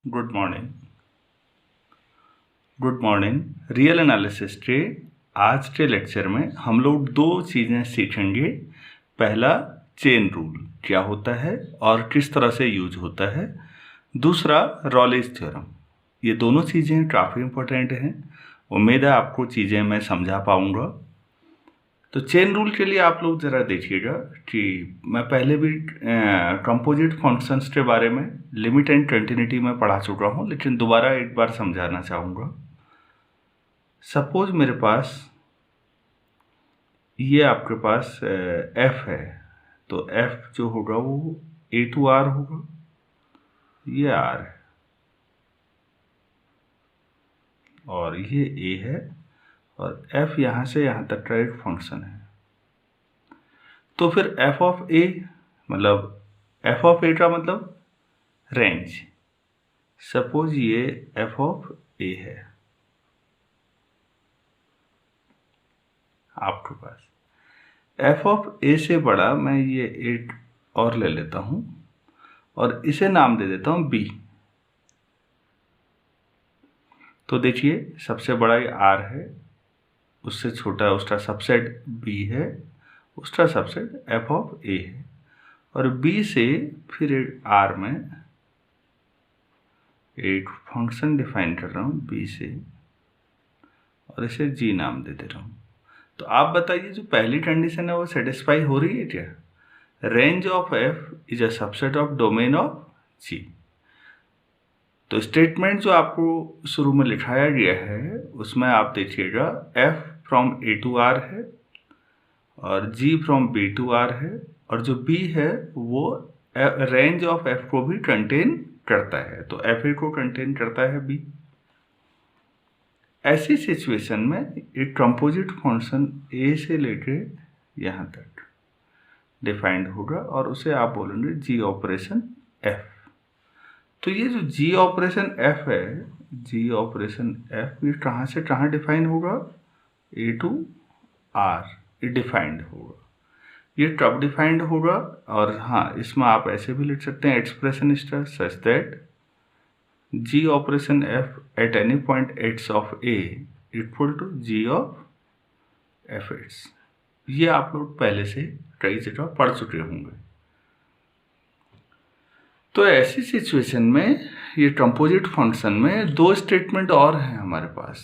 Good morning. Good morning. Real analysis के आज के लेक्चर में हम लोग दो चीज़ें सीखेंगे। पहला, चेन रूल क्या होता है और किस तरह से यूज होता है। दूसरा, रॉलेज थ्योरम। ये दोनों चीज़ें काफ़ी इम्पोर्टेंट हैं। उम्मीद है आपको चीज़ें मैं समझा पाऊँगा। तो चेन रूल के लिए आप लोग ज़रा देखिएगा कि मैं पहले भी कंपोजिट फंक्शंस के बारे में लिमिट एंड कंटिन्यूटी में पढ़ा चुका हूँ, लेकिन दोबारा एक बार समझाना चाहूँगा। सपोज मेरे पास ये आपके पास f है, तो f जो होगा वो a टू r होगा, ये r है और ये a है और f यहाँ से यहाँ तक का एक फंक्शन है। तो फिर f ऑफ a मतलब f ऑफ a का मतलब रेंज। सपोज ये f ऑफ a है आपके पास। f ऑफ a से बड़ा मैं ये एक और ले लेता हूँ और इसे नाम दे देता हूँ b। तो देखिए सबसे बड़ा ये r है, उससे छोटा उसका सबसेट b है, उसका सबसेट f ऑफ a है और b से फिर r में एक फंक्शन डिफाइन कर रहा हूँ b से और इसे g नाम दे दे रहा हूँ। तो आप बताइए जो पहली कंडीशन है वो सेटिस्फाई हो रही है क्या? Range of f is a subset of domain of g। तो स्टेटमेंट जो आपको शुरू में लिखाया गया है उसमें आप देखिएगा f from a to r है और g from b to r है और जो b है वो रेंज ऑफ f को भी कंटेन करता है, तो fa को कंटेन करता है b। ऐसी सिचुएशन में एक कंपोजिट फंक्शन a से लेके यहाँ तक डिफाइंड होगा और उसे आप बोलेंगे g ऑपरेशन f। तो ये जो g ऑपरेशन f है, g ऑपरेशन f ये कहाँ से कहाँ डिफाइन होगा? a टू r ये डिफाइंड होगा। ये कब डिफाइंड होगा? और हाँ, इसमें आप ऐसे भी लिख सकते हैं expression such that g operation f at any point x of a equal to g of f x। ये आप लोग पहले से कई जगह पढ़ चुके होंगे। तो ऐसी सिचुएशन में ये कंपोजिट फंक्शन में दो स्टेटमेंट और हैं हमारे पास।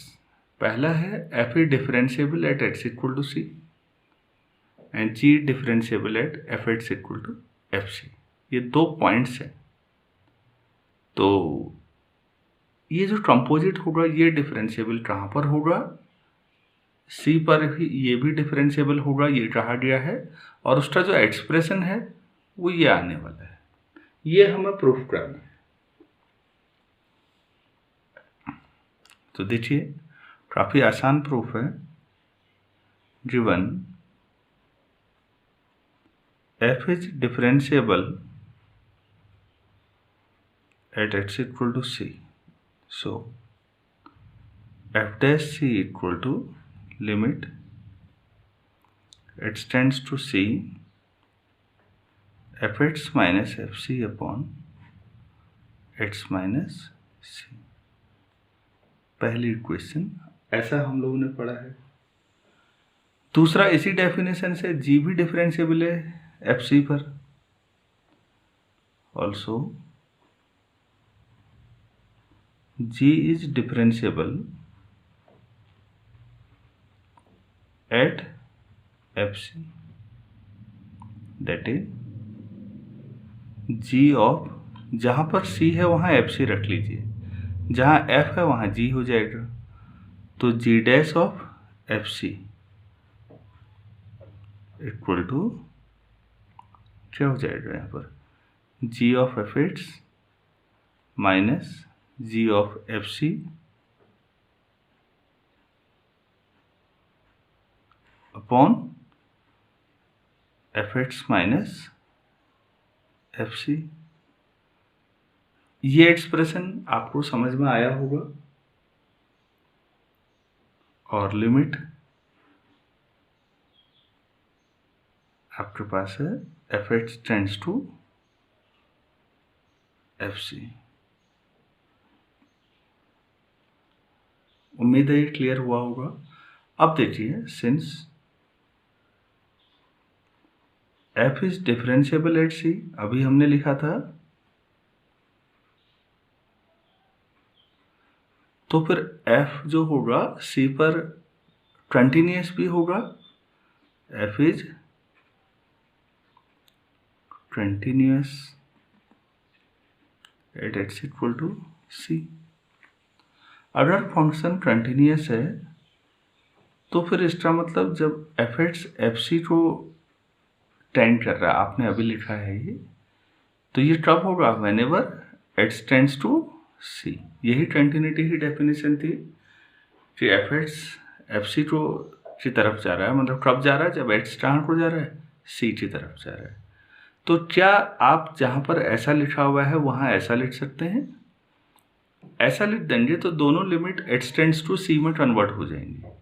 पहला है f is differentiable at x equal to c and g differentiable at f x equal to F C. ये दो पॉइंट्स हैं। तो ये जो कंपोजिट होगा ये डिफरेंशिएबल कहाँ पर होगा? c पर भी ये भी डिफरेंशिएबल होगा, ये कहा गया है और उसका जो एक्सप्रेशन है वो ये आने वाला है। ये हमें प्रूफ करना है। तो देखिए काफ़ी आसान प्रूफ है। Given f is differentiable at x equal to c, so f dash c equal to limit x tends to c fx minus F C upon x minus c। पहली इक्वेशन ऐसा हम लोगों ने पढ़ा है। दूसरा, इसी डेफिनेशन से g भी डिफरेंशिएबल है एफ सी पर। Also g is differentiable at F C, that is g of, जहाँ पर c है वहाँ एफ सी रख लीजिए, जहाँ f है वहाँ g हो जाएगा, तो g dash of F C equal to क्या हो जाएगा यहाँ पर? g of F X minus g of F C upon F X minus F C. ये एक्सप्रेशन आपको समझ में आया होगा। और लिमिट आपके पास है F X tends to F C. उम्मीद है ये क्लियर हुआ होगा। अब देखिए, since f is differentiable at c, अभी हमने लिखा था, तो फिर f जो होगा c पर कंटिन्यूअस भी होगा। f is continuous at x equal to c। अगर फंक्शन कंटिन्यूअस है तो फिर इसका मतलब जब f(x) fc को टेंड कर रहा है, आपने अभी लिखा है ये, तो ये कब होगा? Whenever x tends to c। यही कंटिन्यूटी की डेफिनेशन थी कि f(x) fc की तरफ जा रहा है, मतलब कब जा रहा है? जब x कहाँ को जा रहा है? c की तरफ जा रहा है। तो क्या आप जहाँ पर ऐसा लिखा हुआ है वहाँ ऐसा लिख सकते हैं? ऐसा लिख देंगे तो दोनों limit x tends to c में कन्वर्ट हो जाएंगी।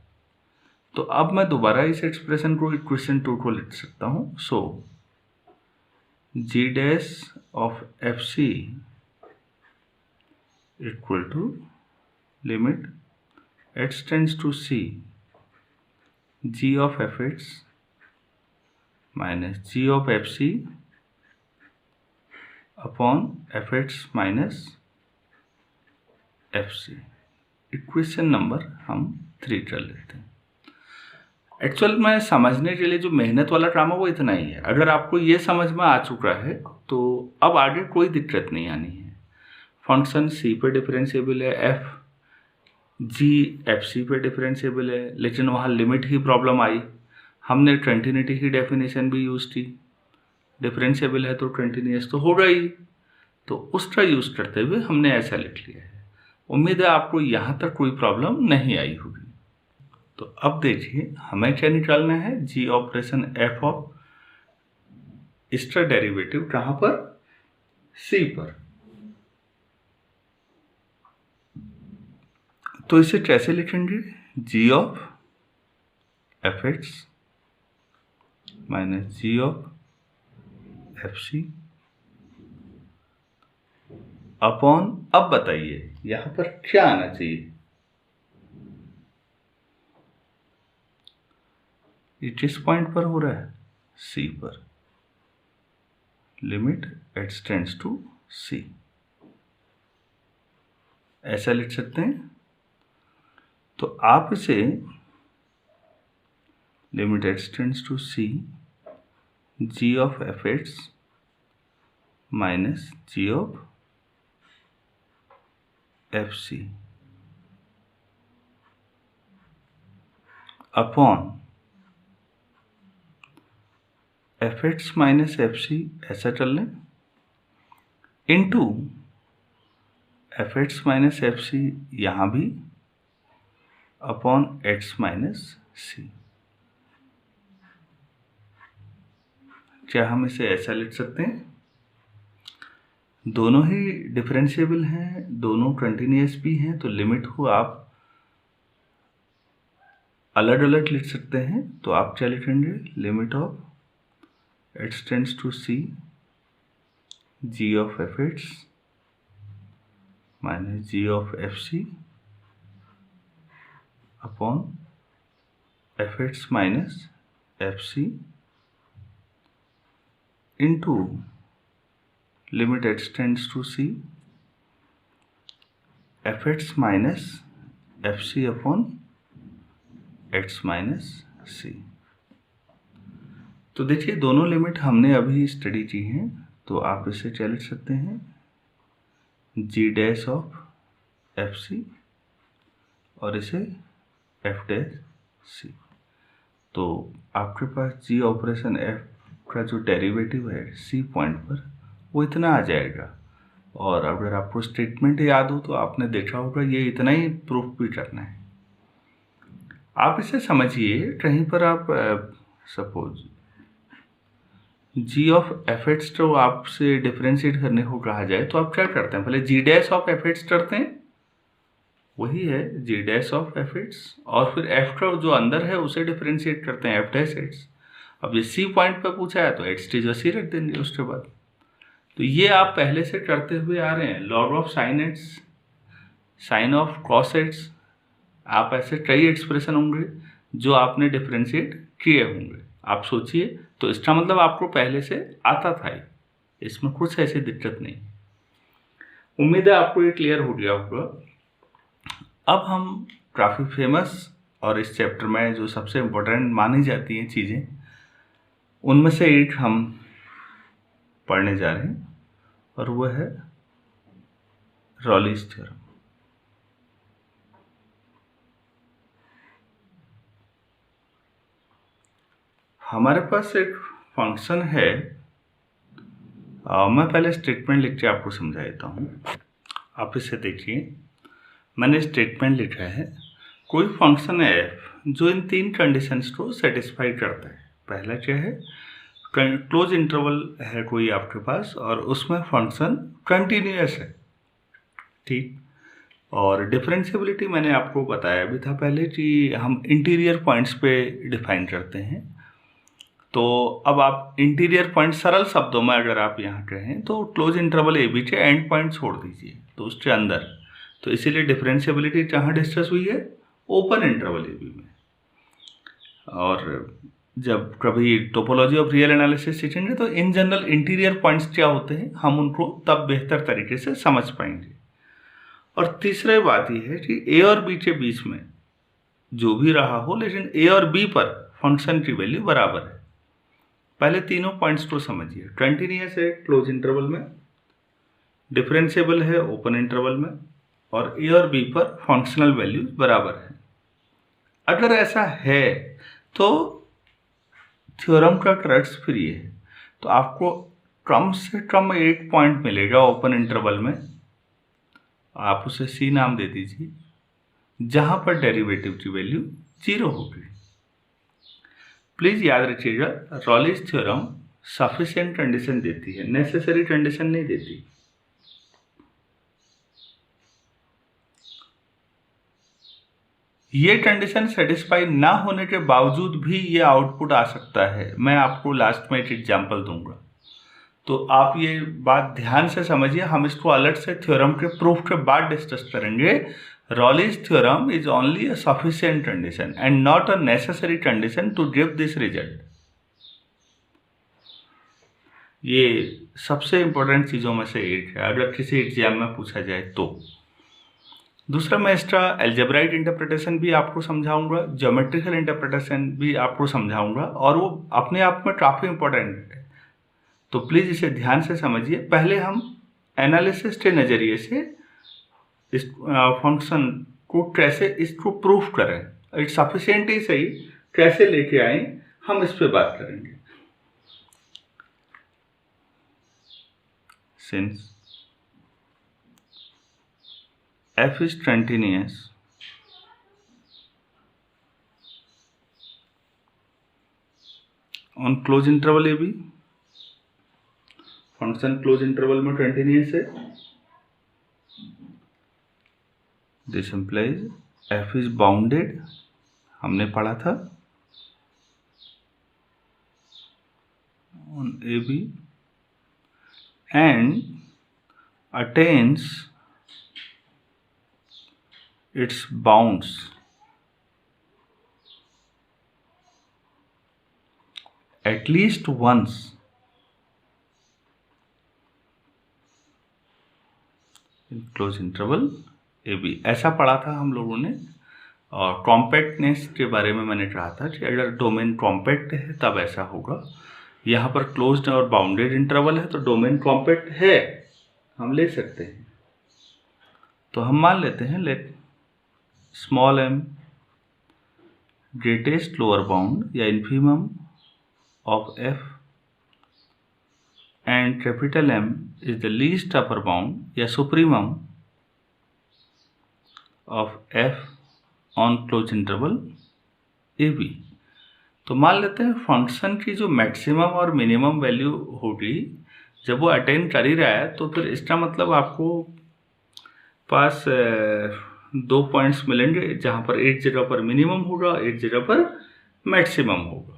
तो अब मैं दोबारा इस एक्सप्रेशन को इक्वेशन 2 को लिख सकता हूँ। So g dash of fc equal to limit x tends to c g of fx minus g of fc upon fx minus fc। Equation number हम 3 कर लेते हैं। एक्चुअल में समझने के लिए जो मेहनत वाला काम है वो इतना ही है। अगर आपको ये समझ में आ चुका है तो अब आगे कोई दिक्कत नहीं आनी है। फंक्शन c पे डिफरेंशिएबल है, f g fc पे डिफरेंशिएबल है, लेकिन वहाँ लिमिट की प्रॉब्लम आई। हमने कंटिन्यूटी की डेफिनेशन भी यूज की, डिफरेंशिएबल है तो कंटिन्यूअस तो होगा ही, तो उसका यूज करते हुए हमने ऐसा लिख लिया है। उम्मीद है आपको यहाँ तक कोई प्रॉब्लम नहीं आई होगी। तो अब देखिए हमें क्या निकालना है? g ऑपरेशन f ऑफ इसका डेरिवेटिव कहाँ पर? c पर। तो इसे कैसे लिखेंगे? g of fx minus g of fc upon, अब बताइए यहां पर क्या आना चाहिए? ये किस पॉइंट पर हो रहा है? c पर। Limit x tends to c, ऐसा लिख सकते हैं। तो आप इसे limit x tends to c g of fx minus g of fc upon fx minus fc, ऐसा कर लें, इनटू fx माइनस fc यहाँ भी अपॉन x माइनस c। क्या हम इसे ऐसा लिख सकते हैं? दोनों ही डिफरेंशिएबल हैं, दोनों कंटिन्यूअस भी हैं, तो लिमिट को आप अलग अलग लिख सकते हैं। तो आप क्या लिखेंगे? Limit of x tends to c g of fx minus g of fc upon fx minus fc into limit x tends to c fx minus fc upon x minus c। तो देखिए दोनों लिमिट हमने अभी study की हैं, तो आप इसे क्या लिख सकते हैं? g डैश ऑफ fc और इसे f डैश c। तो आपके पास g ऑपरेशन f का जो डेरिवेटिव है c पॉइंट पर वो इतना आ जाएगा। और अगर आपको स्टेटमेंट याद हो तो आपने देखा होगा ये इतना ही प्रूफ भी करना है। आप इसे समझिए, कहीं पर आप सपोज g ऑफ fx को आपसे डिफरेंशिएट करने को कहा जाए तो आप क्या करते हैं? पहले g डैश ऑफ fx करते हैं, वही है g डैश ऑफ fx, और फिर f का जो अंदर है उसे डिफरेंशिएट करते हैं f डैश x। अब ये c पॉइंट पर पूछा है तो x टी जैसे ही रख देंगे उसके बाद। तो ये आप पहले से करते हुए आ रहे हैं। Log of sine x, sine of cos x, आप ऐसे कई एक्सप्रेशन होंगे जो आपने डिफ्रेंशिएट किए होंगे। आप सोचिए, तो इसका मतलब आपको पहले से आता था ही, इसमें कुछ ऐसी दिक्कत नहीं। उम्मीद है आपको ये क्लियर हो गया होगा। अब हम काफ़ी फेमस और इस चैप्टर में जो सबसे इम्पोर्टेंट मानी जाती हैं चीज़ें, उनमें से एक हम पढ़ने जा रहे हैं और वह है रॉलीज थ्योरम। हमारे पास एक फंक्शन है, मैं पहले स्टेटमेंट लिख के आपको समझा देता हूँ। आप इसे देखिए, मैंने स्टेटमेंट लिखा है, कोई फंक्शन है f जो इन 3 कंडीशंस को सेटिस्फाई करता है। पहला क्या है, क्लोज इंटरवल है कोई आपके पास और उसमें फंक्शन कंटिन्यूअस है, ठीक। और डिफरेंशिएबिलिटी मैंने आपको बताया भी था पहले कि हम इंटीरियर पॉइंट्स पे डिफाइन करते हैं। तो अब आप इंटीरियर पॉइंट सरल शब्दों में अगर आप यहाँ कहें तो क्लोज इंटरवल ए बी के एंड पॉइंट छोड़ दीजिए, तो उसके अंदर, तो इसीलिए डिफरेंशिएबिलिटी कहाँ डिस्कस हुई है, ओपन इंटरवल ए बी में। और जब कभी टोपोलॉजी ऑफ रियल एनालिसिस सीखेंगे तो इन जनरल इंटीरियर पॉइंट्स क्या होते हैं हम उनको तब बेहतर तरीके से समझ पाएंगे। और तीसरी बात यह है कि ए और बी के बीच में जो भी रहा हो, लेकिन ए और बी पर फंक्शन की वैल्यू बराबर है। पहले तीनों पॉइंट्स को समझिए, कंटिन्यूअस है क्लोज इंटरवल में, डिफरेंशिएबल है ओपन इंटरवल में, और ए और बी पर फंक्शनल वैल्यूज बराबर है। अगर ऐसा है तो थ्योरम का क्रक्स फ्री है, तो आपको कम से कम एक पॉइंट मिलेगा ओपन इंटरवल में, आप उसे सी नाम दे दीजिए, जहां पर डेरिवेटिव की वैल्यू 0 होगी। प्लीज याद रखिएगा, रॉलीज थ्योरम सफिशिएंट कंडीशन देती है, नेसेसरी कंडीशन नहीं देती। ये कंडीशन सेटिस्फाई ना होने के बावजूद भी ये आउटपुट आ सकता है। मैं आपको लास्ट में एक एग्जांपल दूंगा, तो आप ये बात ध्यान से समझिए। हम इसको अलग से थ्योरम के प्रूफ के बाद डिस्कस करेंगे। Raleigh's theorem is only a sufficient condition and not a necessary condition to give this result. ये सबसे इम्पोर्टेंट चीज़ों में से एक है अगर किसी एग्जाम में पूछा जाए तो। दूसरा, मैं इसका एल्जेब्राइक इंटरप्रिटेशन भी आपको समझाऊंगा, ज्योमेट्रिकल इंटरप्रिटेशन भी आपको समझाऊंगा, और वो अपने आप में काफ़ी इम्पोर्टेंट है, तो प्लीज़ इसे ध्यान से समझिए। पहले हम एनालिसिस के नज़रिए से इस फंक्शन को कैसे इसको प्रूफ करें, इट सफिशिएंट ही सही, कैसे लेके आए, हम इस पे बात करेंगे। Since f is continuous on close interval ab, function close interval में कंटिन्यूअस है, this implies f is bounded, हमने पढ़ा था, on ab and attains its bounds at least once in close interval AB। ऐसा पढ़ा था हम लोगों ने। और कॉम्पैक्टनेस के बारे में मैंने कहा था कि अगर डोमेन कॉम्पैक्ट है तब ऐसा होगा। यहाँ पर क्लोज्ड और बाउंडेड इंटरवल है तो डोमेन कॉम्पैक्ट है, हम ले सकते हैं। तो हम मान लेते हैं, let small m greatest lower bound या infimum of f and capital M is the least upper bound या supremum of f on closed interval AB। तो मान लेते हैं फंक्शन की जो मैक्सिमम और मिनिमम वैल्यू होगी, जब वो अटेन कर ही रहा है तो फिर इसका मतलब आपको पास 2 पॉइंट्स मिलेंगे, जहाँ पर एक जगह पर मिनिमम होगा, एक जगह पर मैक्सिमम होगा।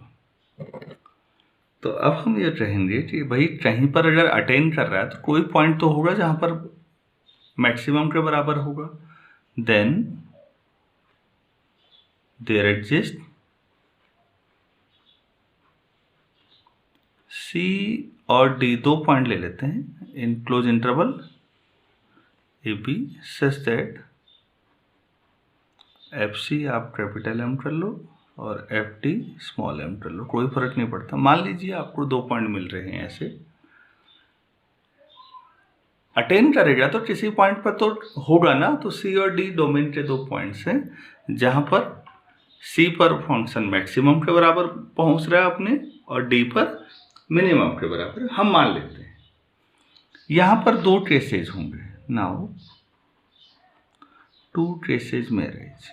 तो अब हम ये कहेंगे कि भाई कहीं पर अगर अटेन कर रहा है तो कोई पॉइंट तो होगा जहाँ पर मैक्सिमम के बराबर होगा। देन देयर एग्जिस्ट C और D, दो पॉइंट ले लेते हैं in closed interval AB such that FC आप कैपिटल M कर लो और FD स्मॉल m कर लो, कोई फर्क नहीं पड़ता। मान लीजिए आपको दो पॉइंट मिल रहे हैं, ऐसे अटेन करेगा तो किसी पॉइंट पर तो होगा ना। तो C और D डोमेन के दो पॉइंट्स हैं जहां पर C पर फंक्शन मैक्सिमम के बराबर पहुंच रहा है अपने और D पर मिनिमम के बराबर हम मान लेते हैं। यहां पर दो ट्रेसेज होंगे। नाउ टू ट्रेसेज मैरिज,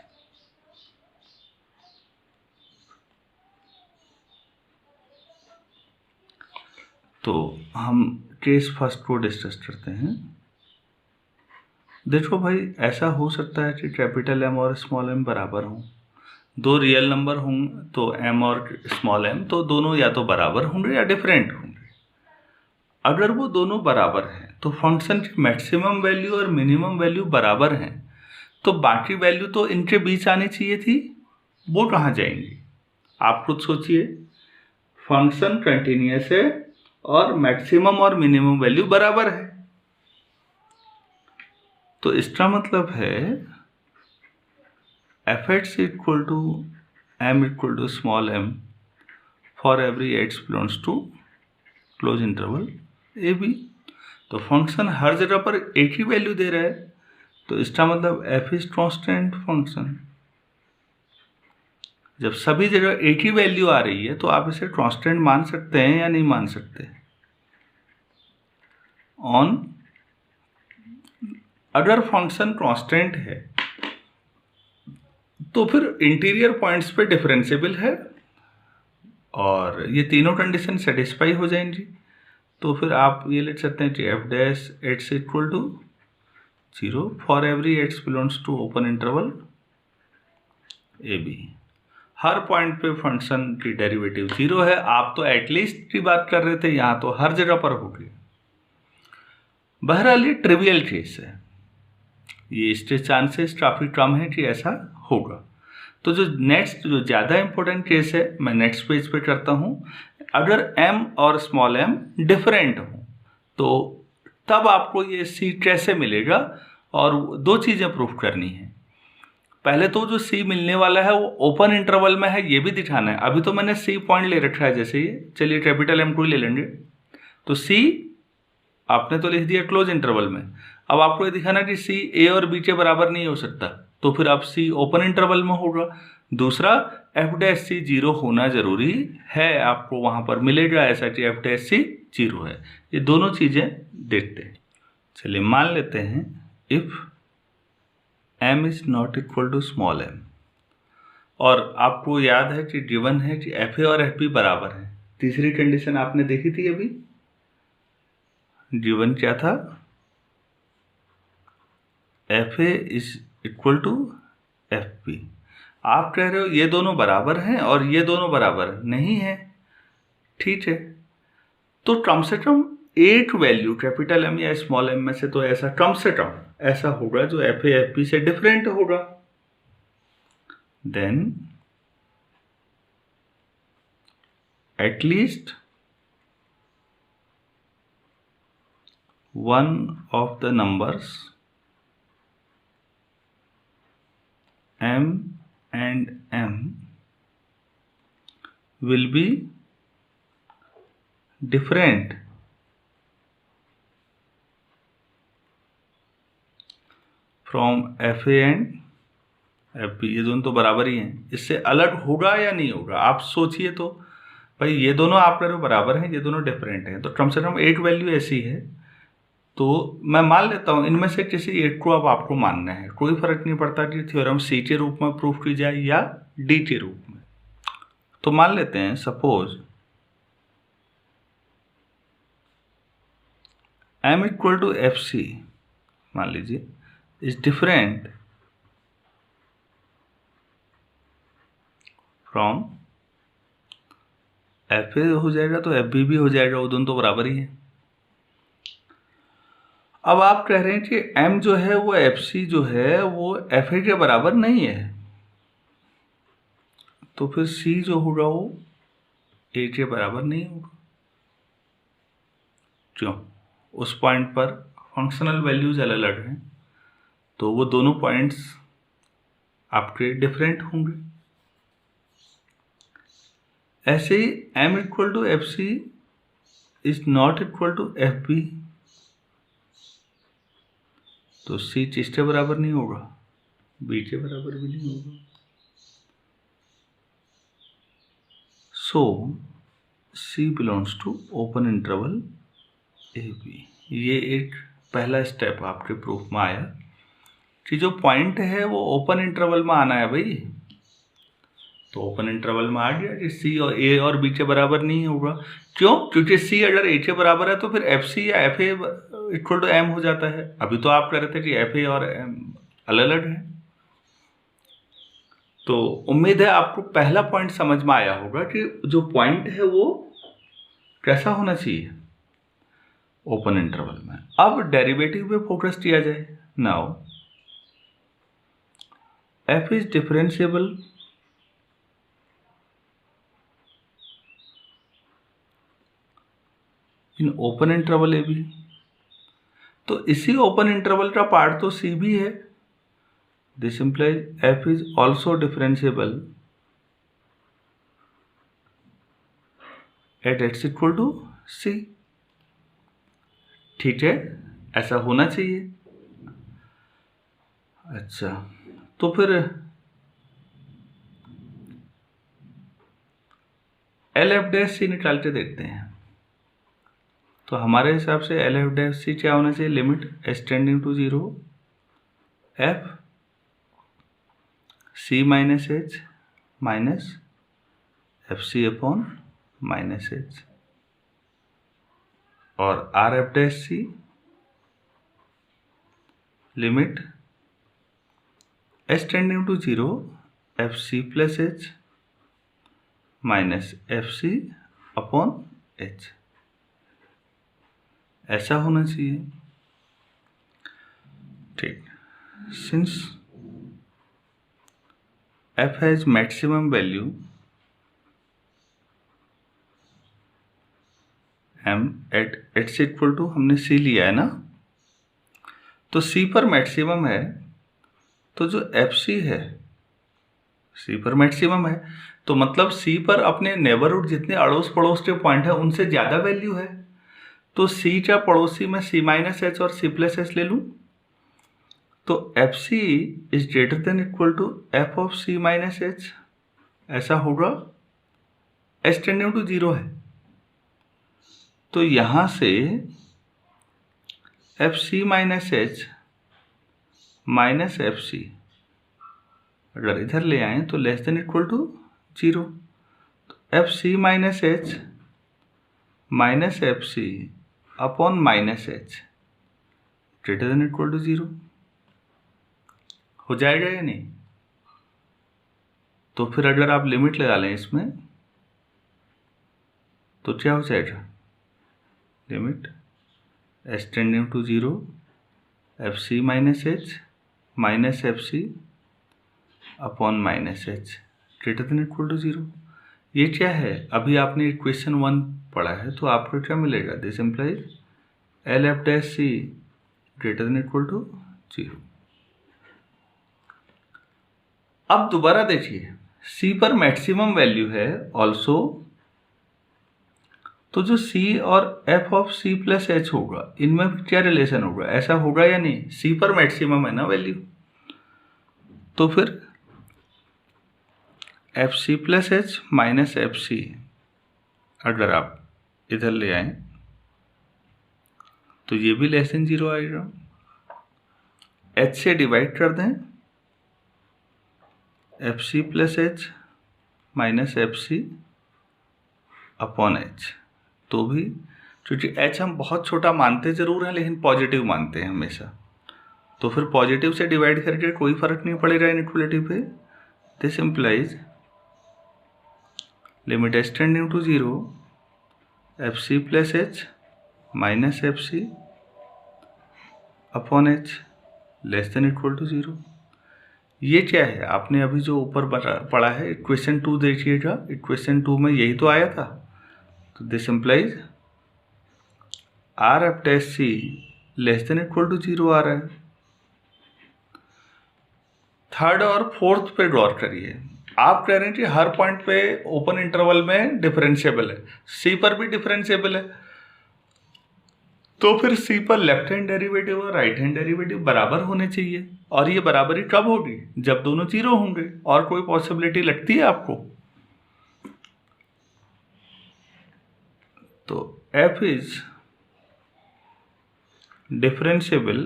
तो हम केस फर्स्ट को डिस्कस करते हैं। देखो भाई, ऐसा हो सकता है कि कैपिटल M और स्मॉल m बराबर हों, दो रियल नंबर होंगे तो M और स्मॉल m तो दोनों या तो बराबर होंगे या डिफरेंट होंगे। अगर वो दोनों बराबर हैं तो फंक्शन की मैक्सिमम वैल्यू और मिनिमम वैल्यू बराबर हैं, तो बाकी वैल्यू तो इनके बीच आनी चाहिए थी, वो कहाँ जाएंगी? आप खुद सोचिए। फंक्शन कंटिन्यूअस है और मैक्सिमम और मिनिमम वैल्यू बराबर है, तो इसका मतलब है fx equal to m equal to small m for every x belongs to closed interval A B. तो फंक्शन हर जगह पर एक ही वैल्यू दे रहा है, तो इसका मतलब f इज कांस्टेंट फंक्शन। जब सभी जगह एक ही वैल्यू आ रही है तो आप इसे कांस्टेंट मान सकते हैं या नहीं मान सकते? ऑन अगर फंक्शन कांस्टेंट है तो फिर इंटीरियर पॉइंट्स पे डिफरेंशिएबल है और ये तीनों कंडीशन सेटिस्फाई हो जाएंगी। तो फिर आप ये लिख सकते हैं कि F dash x equal to 0 for every X belongs to open interval A B. हर पॉइंट पे फंक्शन की डेरिवेटिव 0 है। आप तो एटलीस्ट की बात कर रहे थे, यहाँ तो हर जगह पर होगी। बहरहाल ये ट्रिवियल केस है, ये इसके चांसेस काफ़ी कम है कि ऐसा होगा। तो जो नेक्स्ट जो ज़्यादा इंपॉर्टेंट केस है मैं नेक्स्ट पेज पे करता हूँ। अगर m और स्मॉल m डिफरेंट हो तो तब आपको ये c कैसे मिलेगा, और दो चीज़ें प्रूफ करनी है। पहले तो जो c मिलने वाला है वो ओपन इंटरवल में है, ये भी दिखाना है। अभी तो मैंने c पॉइंट ले रखा है, जैसे ये चलिए कैपिटल M को ही ले लेंगे। तो c आपने तो लिख दिया क्लोज इंटरवल में, अब आपको ये दिखाना कि c a और b के बराबर नहीं हो सकता, तो फिर अब c ओपन इंटरवल में होगा। दूसरा f डैश c 0 होना जरूरी है, आपको वहां पर मिलेगा ऐसा कि f डैश c 0 है। ये दोनों चीजें देखते हैं। चलिए मान लेते हैं if m is not equal to small m, और आपको याद है कि गिवन है कि fa और fb बराबर है। तीसरी कंडीशन आपने देखी थी अभी, गिवन क्या था? fa is equal to fb। आप कह रहे हो ये दोनों बराबर हैं और ये दोनों बराबर नहीं है, ठीक है। तो कम से कम एक वैल्यू कैपिटल M या स्मॉल m में से तो ऐसा कम से कम ऐसा होगा जो fa fb से डिफरेंट होगा। Then at least one of the numbers m and m will be different from fa and fb। ये दोनों तो बराबर ही हैं, इससे अलग होगा या नहीं होगा? आप सोचिए तो भाई, ये दोनों आप कह रहे हो बराबर हैं, ये दोनों डिफरेंट हैं, तो कम से कम एक वैल्यू ऐसी है। तो मैं मान लेता हूँ इनमें से किसी एक को अब आपको मानना है, कोई फर्क नहीं पड़ता कि थ्योरम C के रूप में प्रूफ की जाए या D के रूप में। तो मान लेते हैं suppose m equal to FC मान लीजिए इज डिफरेंट फ्रॉम FA हो जाएगा तो FB भी हो जाएगा, वो दोनों तो बराबर ही है। अब आप कह रहे हैं कि m जो है वो FC जो है वो FA के बराबर नहीं है। तो फिर सी जो होगा वो ए के बराबर नहीं होगा। क्यों? उस पॉइंट पर फंक्शनल वैल्यूज अलग अलग हैं, तो वो दोनों पॉइंट्स आपके डिफरेंट होंगे। ऐसे ही m equal to F C is not equal to F B, तो सी किसके बराबर नहीं होगा? बी के बराबर भी नहीं होगा। So C belongs to open interval A B. ये एक पहला स्टेप आपके प्रूफ में आया कि जो पॉइंट है वो ओपन इंटरवल में आना है भाई। तो ओपन इंटरवल में आ गया कि सी और ए और बी के बराबर नहीं होगा। क्यों? क्योंकि सी अगर ए के बराबर है तो फिर एफ सी या F A equal to M हो जाता है। अभी तो आप कह रहे थे कि एफ ए और एम अलग अलग है। तो उम्मीद है आपको पहला पॉइंट समझ में आया होगा कि जो पॉइंट है वो कैसा होना चाहिए, ओपन इंटरवल में। अब डेरिवेटिव पे फोकस किया जाए। Now F is differentiable in open interval A B, तो इसी ओपन इंटरवल का पार्ट तो सी भी है। This implies F is also differentiable at X equal to C. ठीक है, ऐसा होना चाहिए। अच्छा, तो फिर एल एफ डैश सी निकाल के देखते हैं। तो हमारे हिसाब से एल एफ डैश सी क्या होना चाहिए? Limit S tending to 0 F C minus H minus F C upon minus H, और R F dash C limit S tending to 0 F C plus H minus F C upon H. ऐसा होना चाहिए। ठीक, since f has maximum value m at x equal to हमने c लिया है ना, तो c पर मैक्सिमम है, तो जो fc है c पर मैक्सिमम है, तो मतलब c पर अपने नेबरहुड जितने अड़ोस पड़ोस के पॉइंट है उनसे ज़्यादा वैल्यू है। तो c का पड़ोसी में c माइनस एच और c प्लस एच ले लूँ, तो F C is greater than equal to F of C minus H. ऐसा होगा, एच टेंडिंग टू 0 है, तो यहां से F C minus H minus F C अगर इधर ले आए तो लेस देन इक्वल टू 0। तो F C minus H minus F C upon minus H greater than equal to 0 हो जाएगा या नहीं? तो फिर अगर आप लिमिट लगा लें इसमें तो क्या हो जाएगा? Limit S tending to 0 F C minus F C upon minus H greater than equal to 0। ये क्या है? अभी आपने इक्वेशन 1 पढ़ा है, तो आपको क्या मिलेगा? This implies L F dash C greater than equal to 0। अब दोबारा देखिए, C पर मैक्सिमम वैल्यू है ऑल्सो, तो जो C और f of C plus H होगा इनमें क्या रिलेशन होगा? ऐसा होगा या नहीं? C पर मैक्सिमम है ना वैल्यू, तो फिर F C plus H minus F C अगर आप इधर ले आए तो ये भी लेस देन 0 आएगा। h से डिवाइड कर दें F C plus H minus F C upon H, तो भी क्योंकि h हम बहुत छोटा मानते ज़रूर हैं लेकिन पॉजिटिव मानते हैं हमेशा, तो फिर पॉजिटिव से डिवाइड करके कोई फर्क नहीं पड़ेगा इनइक्वलिटी पे। This implies limit S tending to 0 F C plus H minus F C upon H less than equal to 0। ये क्या है, आपने अभी जो ऊपर पढ़ा है इक्वेशन 2 देखिएगा, इक्वेशन 2 में यही तो आया था। तो this implies R F dash C less than equal to 0 आ रहा है। थर्ड और फोर्थ पे गौर करिए, आप कह रहे हैं कि हर पॉइंट पे ओपन इंटरवल में डिफरेंशिएबल है, सी पर भी डिफरेंशिएबल है, तो फिर सी पर लेफ्ट हैंड डेरिवेटिव और राइट हैंड डेरिवेटिव बराबर होने चाहिए। और ये बराबरी कब होगी, जब दोनों 0 होंगे। और कोई पॉसिबिलिटी लगती है आपको? तो f is differentiable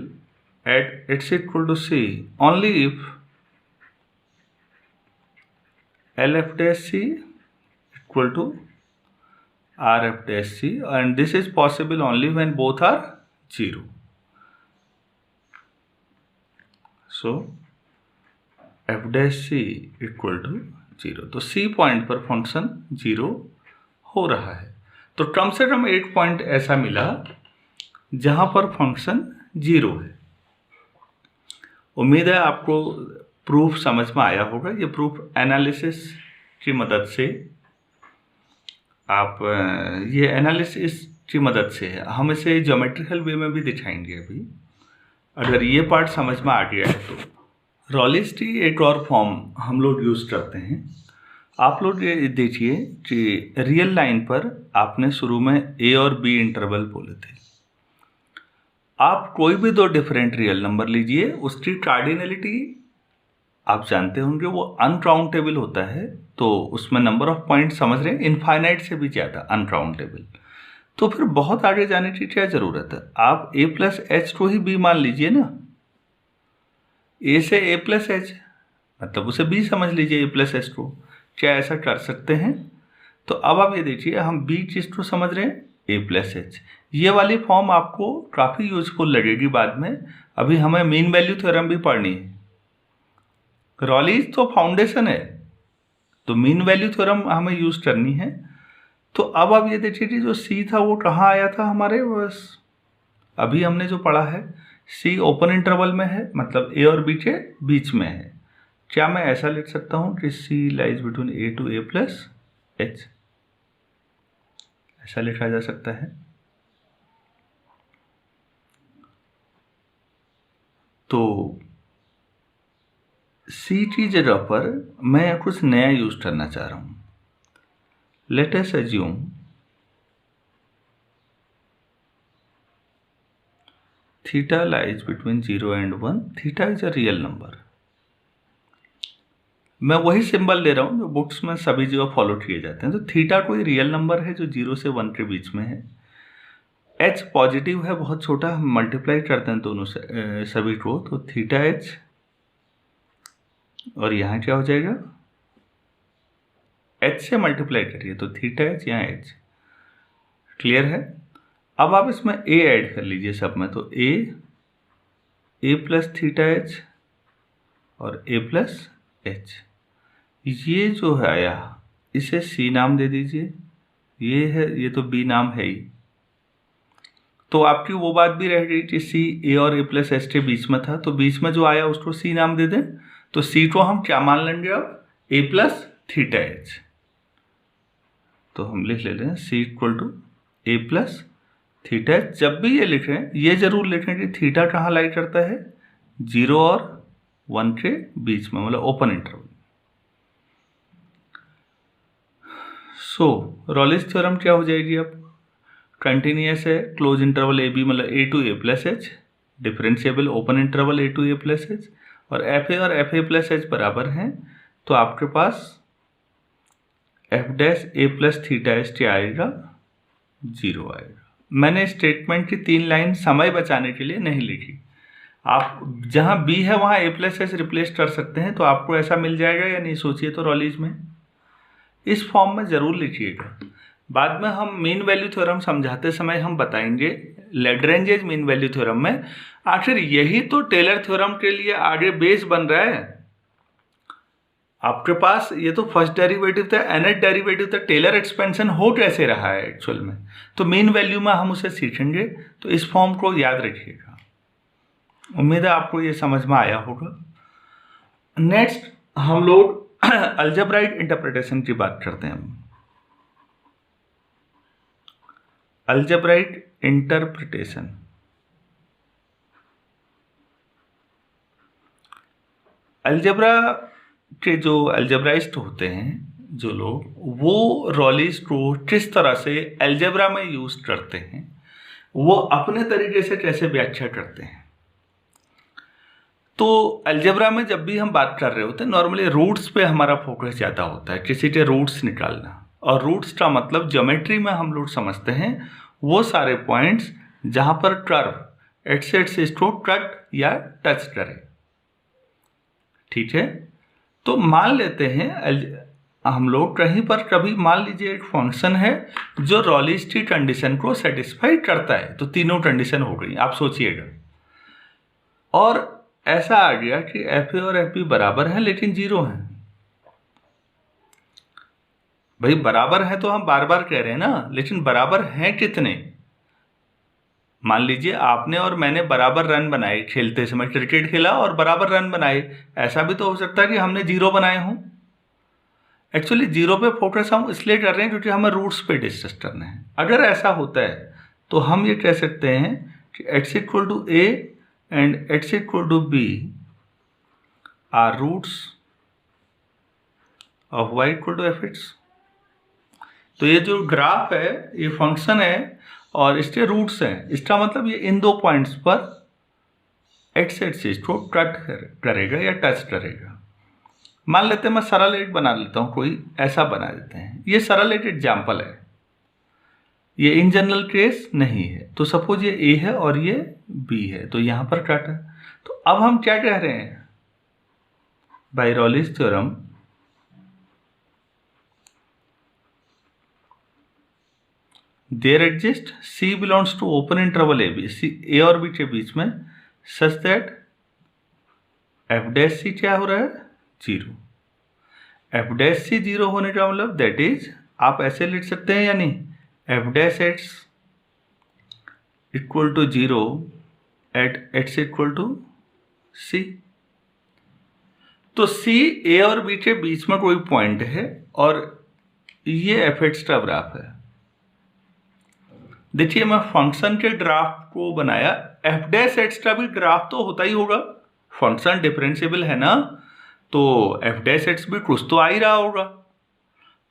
at its equal to c only if LF dash c equal to RF dash c, and this is possible only when both are 0. So f dash c equal to 0. तो c point पर function 0 हो रहा है। तो कम से कम एक point ऐसा मिला जहां पर फंक्शन 0 है। उम्मीद है आपको प्रूफ समझ में आया होगा। ये प्रूफ एनालिसिस की मदद से आप ये एनालिसिस की मदद से है, हम इसे ज्योमेट्रिकल वे में भी दिखाएंगे अभी। अगर ये पार्ट समझ में आ गया है तो रॉलिस की एक और फॉर्म हम लोग यूज़ करते हैं। आप लोग ये देखिए कि रियल लाइन पर आपने शुरू में ए और बी इंटरवल बोले थे। आप कोई भी दो डिफरेंट रियल नंबर लीजिए, उसकी कार्डिनलिटी आप जानते होंगे वो अनकाउंटेबल होता है। तो उसमें नंबर ऑफ पॉइंट समझ रहे हैं, इनफाइनाइट से भी ज़्यादा अनकाउंटेबल। तो फिर बहुत आगे जाने की क्या ज़रूरत है, आप a प्लस एच को ही b मान लीजिए ना। a से a प्लस एच मतलब उसे b समझ लीजिए a प्लस एच को। क्या ऐसा कर सकते हैं? तो अब आप ये देखिए, हम b चीज़ को समझ रहे हैं a प्लस एच। ये वाली फॉर्म आपको काफ़ी यूजफुल लगेगी बाद में। अभी हमें मीन वैल्यू थ्योरम भी पढ़नी है। रॉलिस तो फाउंडेशन है, तो मीन वैल्यू थ्योरम हमें यूज करनी है। तो अब आप ये देखिए कि जो सी था वो कहाँ आया था हमारे, बस अभी हमने जो पढ़ा है सी ओपन इंटरवल में है, मतलब ए और बी के बीच में है। क्या मैं ऐसा लिख सकता हूँ कि C lies between A to A plus H, ऐसा लिखा जा सकता है। तो सी की जगह पर मैं कुछ नया यूज करना चाह रहा हूं। Let us assume theta lies between 0 and 1। Theta is a real number. मैं वही सिंबल ले रहा हूं जो बुक्स में सभी जगह फॉलो किए जाते हैं। तो थीटा कोई रियल नंबर है जो 0 से 1 के बीच में है। एच पॉजिटिव है, बहुत छोटा, हम मल्टीप्लाई करते हैं दोनों से सभी को, तो थीटा एच, और यहाँ क्या हो जाएगा, एच से मल्टीप्लाई करिए तो थीटा एच, यहाँ एच। क्लियर है? अब आप इसमें ए ऐड कर लीजिए सब में, तो ए प्लस थीटा एच और ए प्लस एच। ये जो है आया इसे सी नाम दे दीजिए, ये है, ये तो बी नाम है ही। तो आपकी वो बात भी रह गई कि सी ए और ए प्लस एच के बीच में था, तो बीच में जो आया उसको सी नाम दे दें। तो सी को हम क्या मान लेंगे अब, ए प्लस थीटा एच। तो हम लिख लेते हैं C equal to A plus theta H. जब भी ये लिखें ये जरूर लिखें कि थीटा कहाँ लाई करता है, 0 और 1 के बीच में, मतलब ओपन इंटरवल। सो रॉलिस थ्योरम क्या हो जाएगी अब, कंटिन्यूअस है, क्लोज इंटरवल ए बी, मतलब A to A plus H, differentiable open interval A to A plus H, और एफ ए और एफ ए प्लस एच बराबर हैं। तो आपके पास F dash A plus theta H क्या आएगा, 0 आएगा। मैंने स्टेटमेंट की 3 लाइन समय बचाने के लिए नहीं लिखी। आप जहाँ बी है वहाँ ए प्लस एच रिप्लेस कर सकते हैं, तो आपको ऐसा मिल जाएगा या नहीं, सोचिए तो रॉलिस में। इस फॉर्म में ज़रूर लिखिएगा। बाद में हम मीन वैल्यू थ्योरम समझाते समय हम बताएंगे लैग्रेंजेज मीन वैल्यू थ्योरम में आखिर यही तो टेलर थ्योरम के लिए आगे बेस बन रहा है। आपके पास ये तो फर्स्ट डेरिवेटिव था, nth डेरिवेटिव था, टेलर एक्सपेंशन हो कैसे रहा है एक्चुअल में, तो मीन वैल्यू में हम उसे सीखेंगे। तो इस फॉर्म को याद रखिएगा। उम्मीद है आपको ये समझ में आया होगा। नेक्स्ट हम लोग अलजेब्राइक इंटरप्रिटेशन की बात करते हैं। अलजेब्राइक इंटरप्रिटेशन, अलजेब्रा के जो अलजेब्राइस्ट होते हैं जो लोग, वो रॉलीज को किस तरह से अलजेब्रा में यूज करते हैं, वो अपने तरीके से कैसे व्याख्या करते हैं। तो अलजेब्रा में जब भी हम बात कर रहे होते हैं, नॉर्मली रूट्स पे हमारा फोकस ज़्यादा होता है, किसी के रूट्स निकालना। और रूट्स का मतलब ज्योमेट्री में हम लोग समझते हैं वो सारे पॉइंट्स जहाँ पर कर्व एक्स इसको कट या टच करे। ठीक है, तो मान लेते हैं हम लोग कहीं पर कभी मान लीजिए एक फंक्शन है जो रॉलीज की कंडीशन को सेटिस्फाई करता है, तो तीनों कंडीशन हो गई, आप सोचिएगा। और ऐसा आ गया कि एफ ए और एफ बी बराबर है लेकिन जीरो है। भाई बराबर है तो हम बार बार कह रहे हैं ना, लेकिन बराबर हैं कितने? मान लीजिए आपने और मैंने बराबर रन बनाए, खेलते समय क्रिकेट खेला और बराबर रन बनाए। ऐसा भी तो हो सकता है कि हमने जीरो बनाए हों। एक्चुअली जीरो पे फोकस हम इसलिए कर रहे हैं क्योंकि हमें रूट्स पे डिस्कस करना है। अगर ऐसा होता है तो हम ये कह सकते हैं कि x equal to A and x equal to B are roots of y equal to F X. तो ये जो ग्राफ है ये फंक्शन है और इसके रूट्स हैं। इसका मतलब ये इन दो पॉइंट्स पर एक्स एक्सिस को कट करेगा या टच करेगा। मान लेते हैं, मैं सरल एक बना लेता हूँ, कोई ऐसा बना देते हैं। ये सरल एक एग्जाम्पल है, ये इन जनरल केस नहीं है। तो सपोज ये ए है और ये बी है, तो यहाँ पर कट है। तो अब हम क्या कह रहे हैं, by Rolle's theorem there exist C belongs to open interval A B, C A और बी के बीच में, such that F dash C क्या हो रहा है, zero. F dash C zero होने का मतलब दैट इज, आप ऐसे लिख सकते हैं यानी F dash x equal to zero at X equal to C. तो सी ए और बी के बीच में कोई पॉइंट है और ये एफ एक्स का ग्राफ है। देखिए मैं फंक्शन के ग्राफ को बनाया, एफ डैश एक्स का भी ग्राफ तो होता ही होगा, फंक्शन डिफरेंशिएबल है ना, तो एफ डैश एक्स भी कुछ तो आ ही रहा होगा।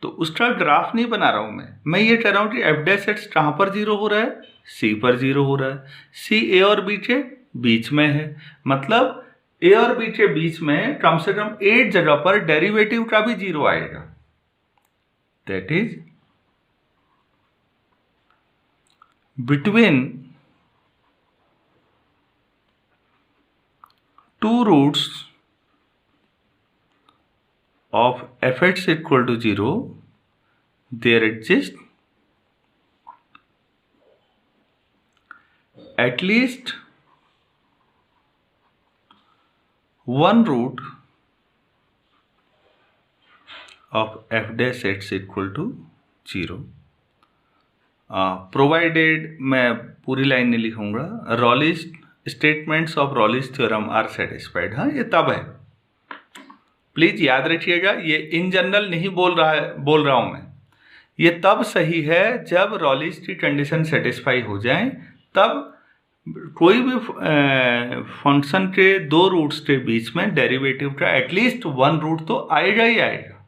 तो उसका ग्राफ नहीं बना रहा हूं मैं ये कह रहा हूं कि एफ डैश एक्स कहां पर जीरो हो रहा है, सी पर जीरो हो रहा है। सी ए और बी के बीच में है, मतलब ए और बी के बीच में कम से कम 8 जगह पर डेरिवेटिव का भी जीरो आएगा। That is between two roots of fx equal to 0, there exists at least one root of f dash x equal to 0, provided, मैं पूरी लाइन नहीं लिखूंगा, Rolle's statements of Rolle's theorem are satisfied. हाँ, ये तब है, please याद रखिएगा, ये इन जनरल नहीं बोल रहा हूं मैं। ये तब सही है जब रॉलीज की कंडीशन सेटिस्फाई हो जाए, तब कोई भी फंक्शन के दो रूट्स के बीच में डेरिवेटिव का एटलीस्ट वन रूट तो आएगा ही आएगा।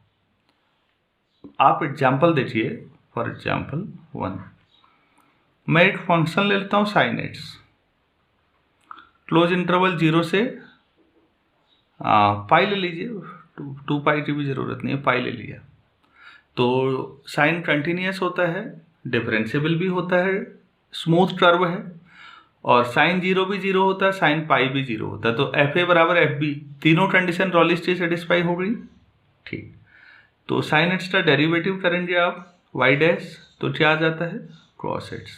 आप एग्जाम्पल देखिए, फॉर एग्जाम्पल 1, मैं एक फंक्शन ले लेता हूं साइन एक्स, क्लोज इंटरवल 0 से पाई ले लीजिए, 2 पाई की भी जरूरत नहीं है, पाई ले लिया। तो साइन कंटिन्यूस होता है, डिफरेंशिएबल भी होता है, स्मूथ कर्व है, और साइन 0 भी 0 होता है, साइन पाई भी 0 होता है। तो एफ ए बराबर एफ बी, तीनों कंडीशन रॉलीज की सेटिस्फाई हो गई। ठीक, तो साइन एक्स का डेरिवेटिव करेंगे आप वाई डैश, तो क्या आ जाता है, कॉस एक्स।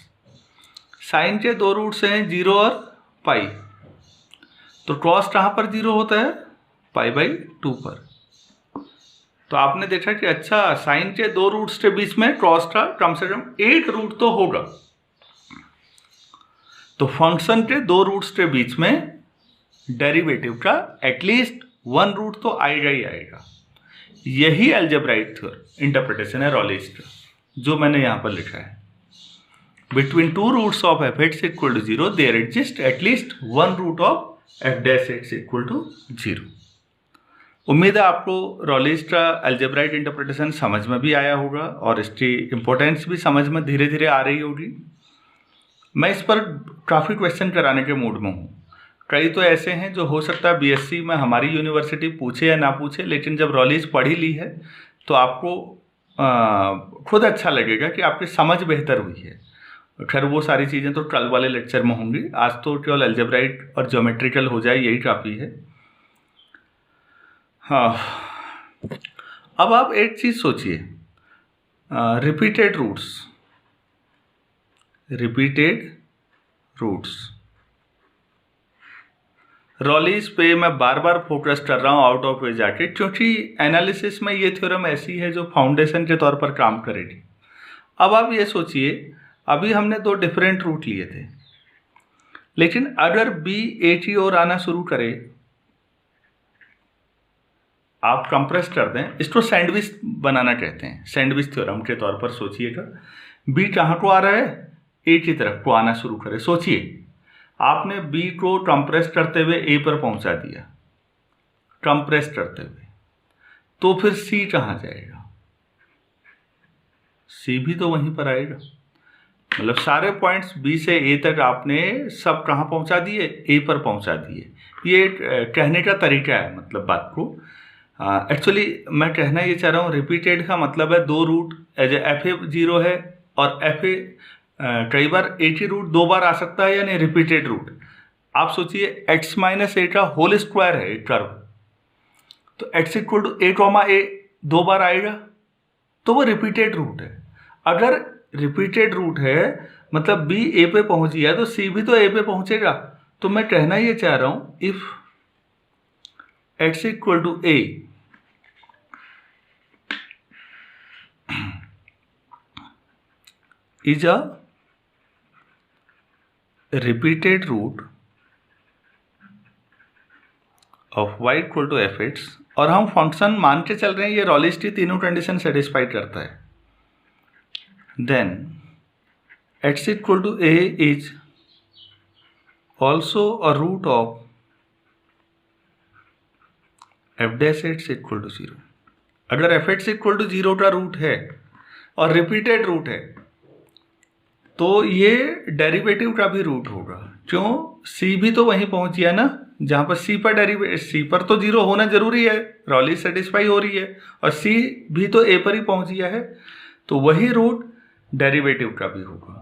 साइन के दो रूट्स हैं 0 और पाई, तो कॉस कहाँ पर 0 होता है, पाई बाई 2 पर। तो आपने देखा कि अच्छा साइन के दो रूट्स के बीच में कॉस का कम से कम एक रूट तो होगा। तो फंक्शन के दो रूट्स के बीच में डेरिवेटिव का एटलीस्ट वन रूट तो आएगा ही आएगा। यही अलजेब्राइक इंटरप्रिटेशन है रॉलीज का, जो मैंने यहाँ पर लिखा है। Between two roots of F x equal to 0 there exist at least one root of f dash x equal to 0। उम्मीद है आपको रॉलीज का अलजेब्राइक इंटरप्रिटेशन समझ में भी आया होगा और इसकी इम्पोर्टेंस भी समझ में धीरे धीरे आ रही होगी। मैं इस पर काफ़ी क्वेश्चन कराने के मूड में हूँ। कई तो ऐसे हैं जो हो सकता है बीएससी में हमारी यूनिवर्सिटी पूछे या ना पूछे, लेकिन जब रॉलीज पढ़ी ली है तो आपको खुद अच्छा लगेगा कि आपकी समझ बेहतर हुई है। खैर वो सारी चीज़ें तो कल वाले लेक्चर में होंगी, आज तो केवल अलजेब्राइक और ज्योमेट्रिकल हो जाए यही काफ़ी है। हाँ, अब आप एक चीज़ सोचिए, रिपीटेड रूट्स रॉलीज पे मैं बार बार फोकस कर रहा हूँ आउट ऑफ वे जाके, क्योंकि एनालिसिस में ये थ्योरम ऐसी है जो फाउंडेशन के तौर पर काम करेगी। अब आप ये सोचिए, अभी हमने दो डिफरेंट रूट लिए थे, लेकिन अगर बी ए की ओर आना शुरू करे, आप कंप्रेस कर दें, इसको सैंडविच बनाना कहते हैं, सैंडविच थ्योरम के तौर पर सोचिएगा। बी कहाँ को आ रहा है, ए की तरफ को आना शुरू करे। सोचिए आपने बी को कंप्रेस करते हुए ए पर पहुंचा दिया, कंप्रेस करते हुए, तो फिर सी कहाँ जाएगा, सी भी तो वहीं पर आएगा। मतलब सारे पॉइंट्स बी से ए तक आपने सब कहाँ पहुंचा दिए, ए पर पहुंचा दिए। ये कहने का तरीका है, मतलब बात को एक्चुअली मैं कहना ये चाह रहा हूँ, रिपीटेड का मतलब है दो रूट, एफ ए 0 है और एफ ए कई बार एक ही रूट दो बार आ सकता है, यानी रिपीटेड रूट। आप सोचिए x माइनस ए का होल स्क्वायर है एक कर्व, तो x equal to A comma A दो बार आएगा, तो वो रिपीटेड रूट है। अगर रिपीटेड रूट है मतलब b a पे पहुंच गया तो c भी तो a पे पहुंचेगा। तो मैं कहना ये चाह रहा हूं, if x equal to a is a repeated root of y equal to F x, और हम फंक्शन मान के चल रहे हैं ये रॉलीज की तीनों कंडीशन सेटिस्फाई करता है, then x equal to a is also a root of f dash x equal to 0। अगर एफ एक्स इक्वल टू 0 का रूट है और रिपीटेड रूट है तो ये डेरिवेटिव का भी रूट होगा। क्यों, सी भी तो वहीं पहुंच गया ना, जहां पर सी पर सी पर तो 0 होना जरूरी है, रॉलीज सेटिस्फाई हो रही है, और सी भी तो ए पर ही पहुंच गया है, तो वही रूट डेरिवेटिव का भी होगा।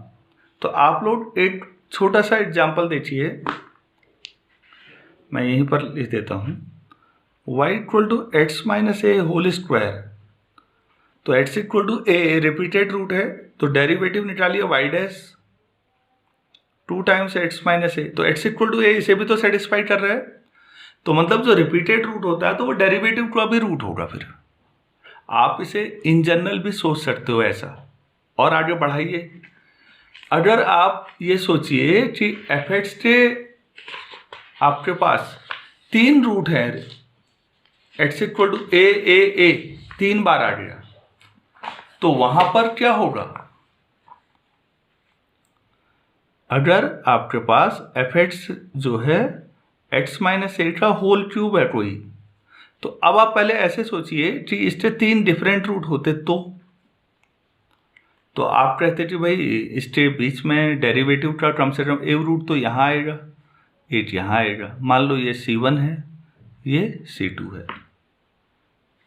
तो आप लोग एक छोटा सा एग्जांपल देखिए, मैं यहीं पर लिख देता हूं, y equal to X minus A whole square, तो x equal to A repeated root है, तो डेरिवेटिव निकालिए y dash 2 times x minus A, तो x इक्वल टू ए इसे भी तो सेटिस्फाई कर रहा है। तो मतलब जो रिपीटेड रूट होता है तो वो डेरिवेटिव का भी रूट होगा। फिर आप इसे इन जनरल भी सोच सकते हो ऐसा, और आगे बढ़ाइए। अगर आप ये सोचिए कि एफ एक्स के आपके पास 3 रूट है, x इक्वल टू ए ए ए 3 बार आ गया, तो वहां पर क्या होगा, अगर आपके पास एफ एक्स जो है x माइनस ए का होल क्यूब है कोई, तो अब आप पहले ऐसे सोचिए कि इसके 3 डिफरेंट रूट होते तो आप कहते कि भाई इसके बीच में डेरिवेटिव का कम से कम एक रूट तो यहाँ आएगा, एक यहाँ आएगा। मान लो ये C1 है, ये C2 है,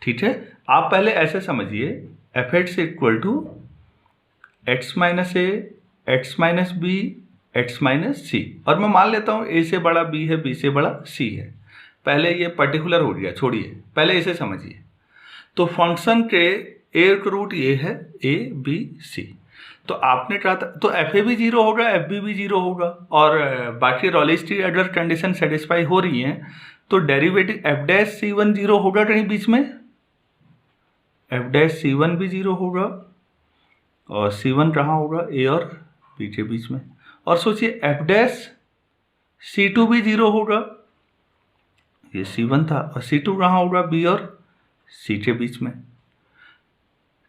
ठीक है। आप पहले ऐसे समझिए, F x equal to X minus A, X minus B, X minus C, और मैं मान लेता हूँ ए से बड़ा बी है, बी से बड़ा सी है। पहले ये पर्टिकुलर हो गया, छोड़िए, पहले इसे समझिए। तो फंक्शन के एक रूट ये है ए बी सी, तो आपने कहा था तो एफ ए भी 0 होगा, एफ बी भी 0 होगा, और बाकी रॉलीज की अगर कंडीशन सेटिस्फाई हो रही है तो डेरिवेटिव एफ डैश C1 0 होगा कहीं बीच में, एफ डैश C1 भी 0 होगा, और C1 कहाँ होगा, ए और बी के बीच में। और सोचिए एफ डैश C2 भी 0 होगा, ये C1 था और C2 कहाँ होगा, B और C के बीच में।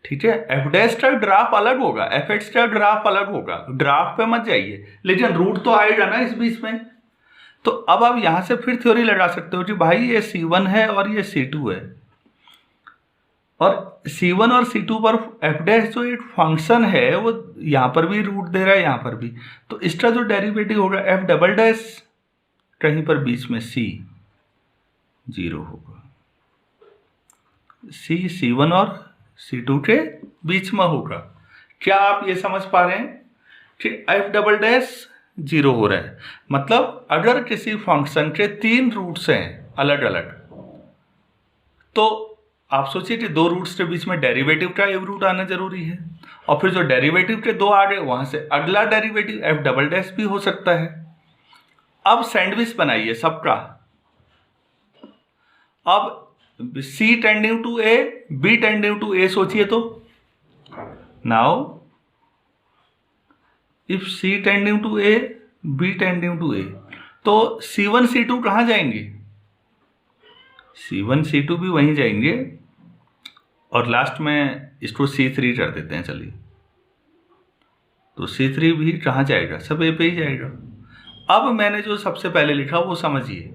ठीक है, एफ डैश का ग्राफ अलग होगा, एफ एक्स का ग्राफ अलग होगा, ग्राफ पे मत जाइए, लेकिन रूट तो आएगा ना इस बीच में। तो अब आप यहां से फिर थ्योरी लगा सकते हो कि भाई ये C1 है और ये C2 है, और C1 और C2 पर एफ डैश जो एक फंक्शन है वो यहां पर भी रूट दे रहा है, यहां पर भी, तो इसका जो डेरिवेटिव होगा एफ डबल डैश कहीं पर बीच में C 0 होगा, C1 और C2 के बीच में होगा। क्या आप ये समझ पा रहे हैं कि एफ डबल डैश 0 हो रहा है, मतलब अगर किसी फंक्शन के 3 रूट्स हैं अलग अलग, तो आप सोचिए कि 2 रूट्स के बीच में डेरिवेटिव का एक रूट आना जरूरी है, और फिर जो डेरिवेटिव के 2 आ गए वहां से अगला डेरिवेटिव एफ डबल डैश भी हो सकता है। अब सैंडविच बनाइए सबका, अब C tending to A, B tending to A सोचिए तो, now if C tending to A, B tending to A, तो C1 C2 कहाँ जाएंगे, C1 C2 भी वहीं जाएंगे, और लास्ट में इसको C3 कर देते हैं, चलिए, तो C3 भी कहाँ जाएगा, सब A पे ही जाएगा। अब मैंने जो सबसे पहले लिखा वो समझिए,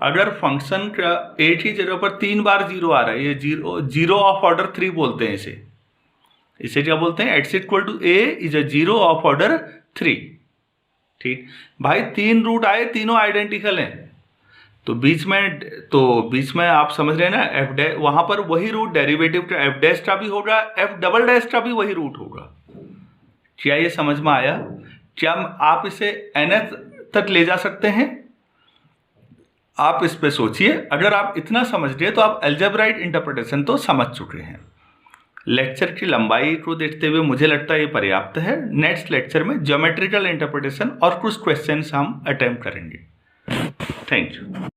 अगर फंक्शन का एक ही जगह पर 3 बार 0 आ रहा है, ये जीरो ऑफ ऑर्डर 3 बोलते हैं इसे क्या बोलते हैं, x equal to a is a 0 of order 3। ठीक भाई, 3 रूट आए, तीनों आइडेंटिकल हैं, तो बीच में आप समझ रहे हैं ना, एफ डैश वहां पर वही रूट डेरिवेटिव का एफ डैश का भी होगा, एफ डबल डैश का भी वही रूट होगा। क्या ये समझ में आया? क्या आप इसे nth तक ले जा सकते हैं? आप इस पे सोचिए, अगर आप इतना समझ गए तो आप अलजेब्राइक इंटरप्रिटेशन तो समझ चुके हैं। लेक्चर की लंबाई को देखते हुए मुझे लगता है ये पर्याप्त है। नेक्स्ट लेक्चर में ज्योमेट्रिकल इंटरप्रिटेशन और कुछ क्वेश्चंस हम अटेम्प्ट करेंगे। Thank you.